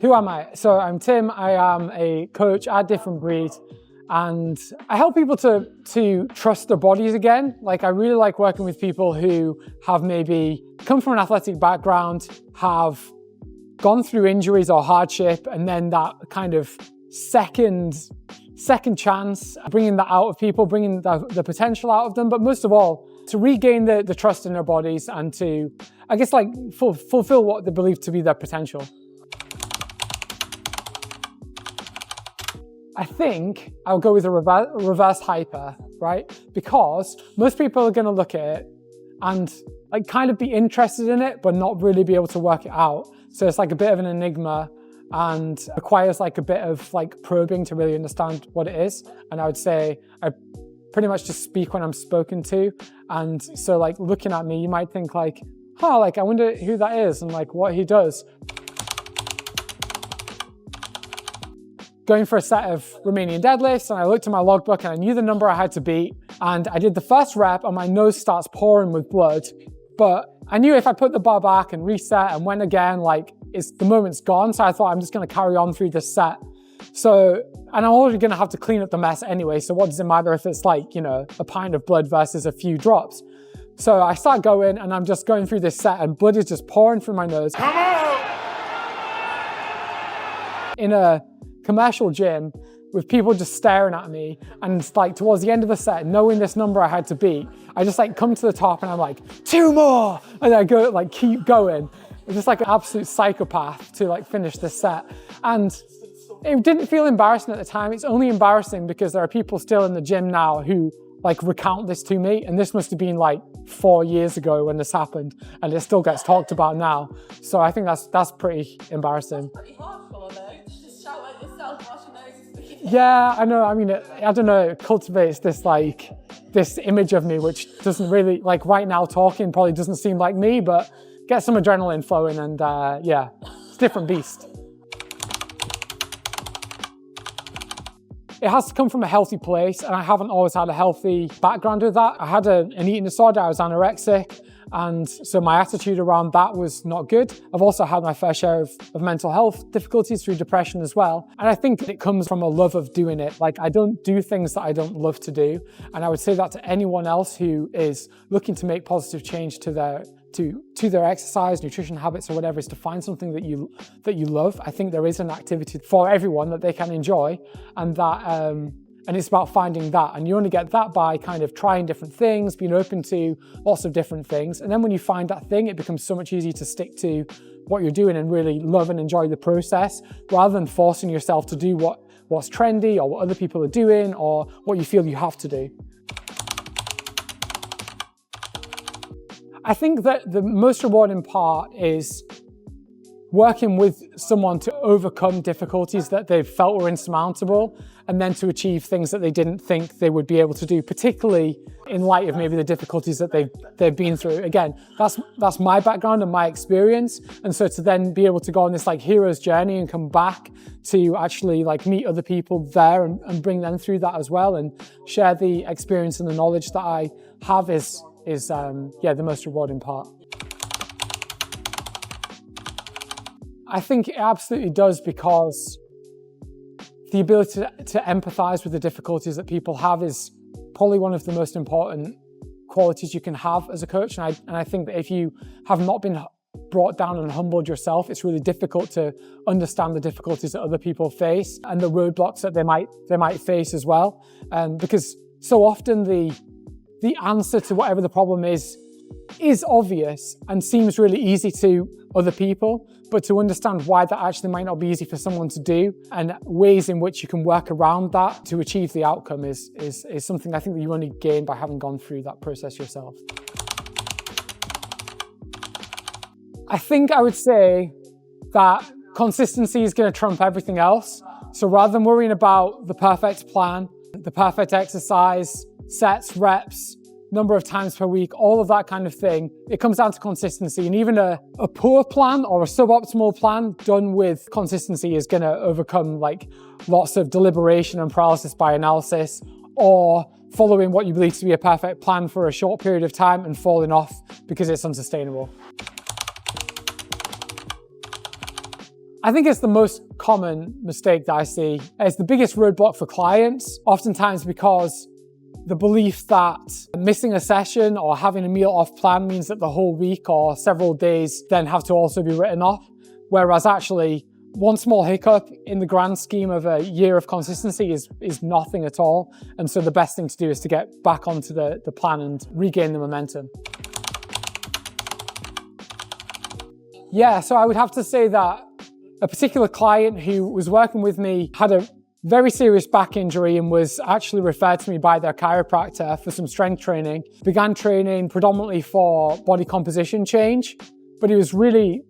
Who am I? So I'm Tim. I am a coach at Different Breed, and I help people to trust their bodies again. Like, I really like working with people who have maybe come from an athletic background, have gone through injuries or hardship, and then that kind of second chance, bringing that out of people, bringing the potential out of them, but most of all, to regain the trust in their bodies and to, I guess, like fulfill what they believe to be their potential. I think I'll go with a reverse hyper, right? Because most people are going to look at it and like kind of be interested in it, but not really be able to work it out. So it's like a bit of an enigma and requires like a bit of like probing to really understand what it is. And I would say I pretty much just speak when I'm spoken to. And so like looking at me, you might think like, oh, like I wonder who that is and like what he does. Going for a set of Romanian deadlifts, and I looked at my logbook and I knew the number I had to beat, and I did the first rep and my nose starts pouring with blood, but I knew if I put the bar back and reset and went again, like the moment's gone, so I thought I'm just gonna carry on through this set. So, and I'm already gonna have to clean up the mess anyway, so what does it matter if it's like, you know, a pint of blood versus a few drops? So I start going and I'm just going through this set and blood is just pouring through my nose. In a commercial gym with people just staring at me, and like towards the end of the set, knowing this number I had to beat, I just like come to the top and I'm like, 2 more, and I go like keep going. It's just like an absolute psychopath to like finish this set. And it didn't feel embarrassing at the time. It's only embarrassing because there are people still in the gym now who like recount this to me, and this must have been like 4 years ago when this happened, and it still gets talked about now. So I think that's pretty embarrassing. That's pretty hardcore though. Just shout at yourself whilst your nose is bleeding. Yeah, I know. I mean, I don't know. It cultivates this image of me, which doesn't really, like right now talking probably doesn't seem like me, but get some adrenaline flowing, and yeah, it's a different beast. It has to come from a healthy place, and I haven't always had a healthy background with that. I had an eating disorder, I was anorexic, and so my attitude around that was not good. I've also had my fair share of mental health difficulties through depression as well. And I think it comes from a love of doing it. Like, I don't do things that I don't love to do. And I would say that to anyone else who is looking to make positive change to their exercise, nutrition habits or whatever, is to find something that you love. I think there is an activity for everyone that they can enjoy, and that and it's about finding that. And you only get that by kind of trying different things, being open to lots of different things. And then when you find that thing, it becomes so much easier to stick to what you're doing and really love and enjoy the process, rather than forcing yourself to do what's trendy or what other people are doing or what you feel you have to do. I think that the most rewarding part is working with someone to overcome difficulties that they've felt were insurmountable, and then to achieve things that they didn't think they would be able to do, particularly in light of maybe the difficulties that they've been through. Again, that's my background and my experience, and so to then be able to go on this like hero's journey and come back to actually like meet other people there and bring them through that as well, and share the experience and the knowledge that I have is the most rewarding part. I think it absolutely does, because the ability to empathize with the difficulties that people have is probably one of the most important qualities you can have as a coach. And I think that if you have not been brought down and humbled yourself, it's really difficult to understand the difficulties that other people face and the roadblocks that they might face as well. Because so often the answer to whatever the problem is obvious and seems really easy to other people, but to understand why that actually might not be easy for someone to do, and ways in which you can work around that to achieve the outcome is something I think that you only gain by having gone through that process yourself. I think I would say that consistency is going to trump everything else. So rather than worrying about the perfect plan, the perfect exercise, sets, reps, number of times per week, all of that kind of thing, it comes down to consistency. And even a poor plan or a suboptimal plan done with consistency is going to overcome like lots of deliberation and paralysis by analysis, or following what you believe to be a perfect plan for a short period of time and falling off because it's unsustainable. I think it's the most common mistake that I see. It's the biggest roadblock for clients, oftentimes because the belief that missing a session or having a meal off plan means that the whole week or several days then have to also be written off. Whereas actually, one small hiccup in the grand scheme of a year of consistency is nothing at all. And so the best thing to do is to get back onto the plan and regain the momentum. Yeah, so I would have to say that a particular client who was working with me had a very serious back injury and was actually referred to me by their chiropractor for some strength training. Began training predominantly for body composition change, but it was really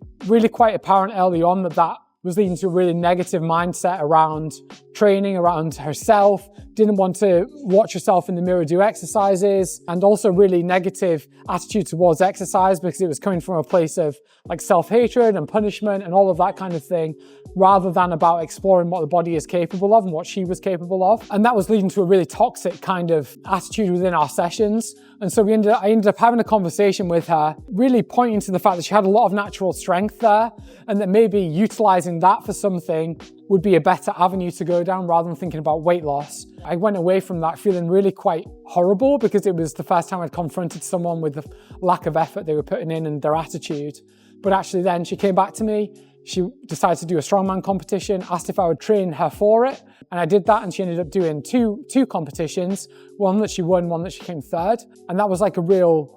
quite apparent early on that was leading to a really negative mindset around training, around herself, didn't want to watch herself in the mirror do exercises, and also really negative attitude towards exercise because it was coming from a place of like self-hatred and punishment and all of that kind of thing, rather than about exploring what the body is capable of and what she was capable of. And that was leading to a really toxic kind of attitude within our sessions. And so I ended up having a conversation with her, really pointing to the fact that she had a lot of natural strength there, and that maybe utilizing that for something would be a better avenue to go down rather than thinking about weight loss. I went away from that feeling really quite horrible because it was the first time I'd confronted someone with the lack of effort they were putting in and their attitude. But actually then she came back to me, she decided to do a strongman competition, asked if I would train her for it. And I did that, and she ended up doing two competitions, one that she won, one that she came third. And that was like a real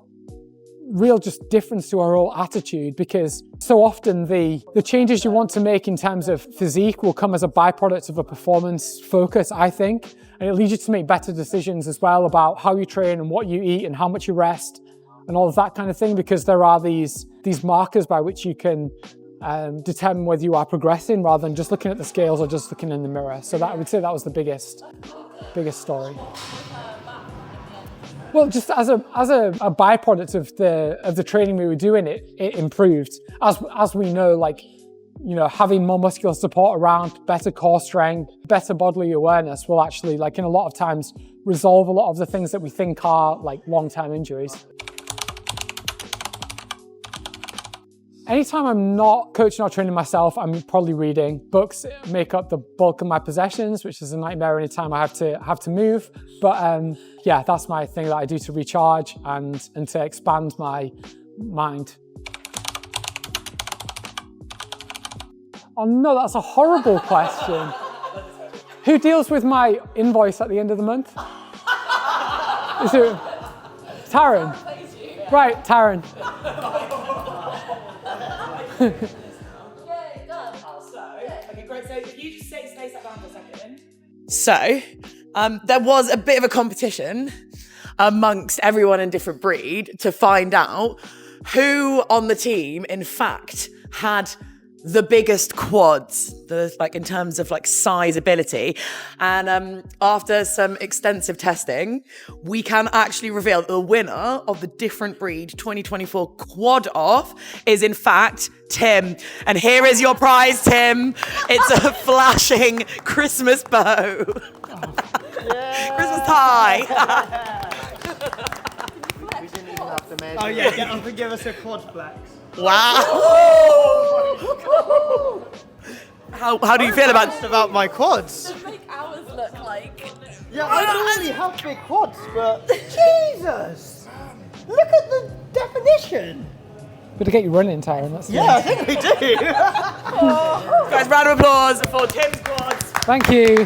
just difference to her whole attitude, because so often the changes you want to make in terms of physique will come as a byproduct of a performance focus, I think. And it leads you to make better decisions as well about how you train and what you eat and how much you rest and all of that kind of thing, because there are these markers by which you can determine whether you are progressing rather than just looking at the scales or just looking in the mirror. So that I would say that was the biggest story. Well, just as a byproduct of the training we were doing, it improved. As we know, like, you know, having more muscular support around, better core strength, better bodily awareness will actually, like, in a lot of times resolve a lot of the things that we think are like long-term injuries. Anytime I'm not coaching or training myself, I'm probably reading. Books make up the bulk of my possessions, which is a nightmare anytime I have to move. But yeah, that's my thing that I do to recharge and to expand my mind. Oh no, that's a horrible question. Who deals with my invoice at the end of the month? Is it Taryn? Right, Taryn. Okay, great. So if you just stay sat down for a second. So, there was a bit of a competition amongst everyone in different breed to find out who on the team, in fact, had the biggest quads, like in terms of like size ability. And after some extensive testing, we can actually reveal that the winner of the Different Breed 2024 Quad Off is in fact Tim. And here is your prize, Tim. It's a flashing Christmas bow. Yeah. Christmas tie. We didn't even have to measure. Oh yeah, get up and give us a quad flex. Wow. How do you feel about my quads? To make ours look like. Yeah, I don't really have big quads, but Jesus! Look at the definition! But to get you running, Taryn, that's Yeah, I think we do. Guys, round of applause for Tim's quads. Thank you.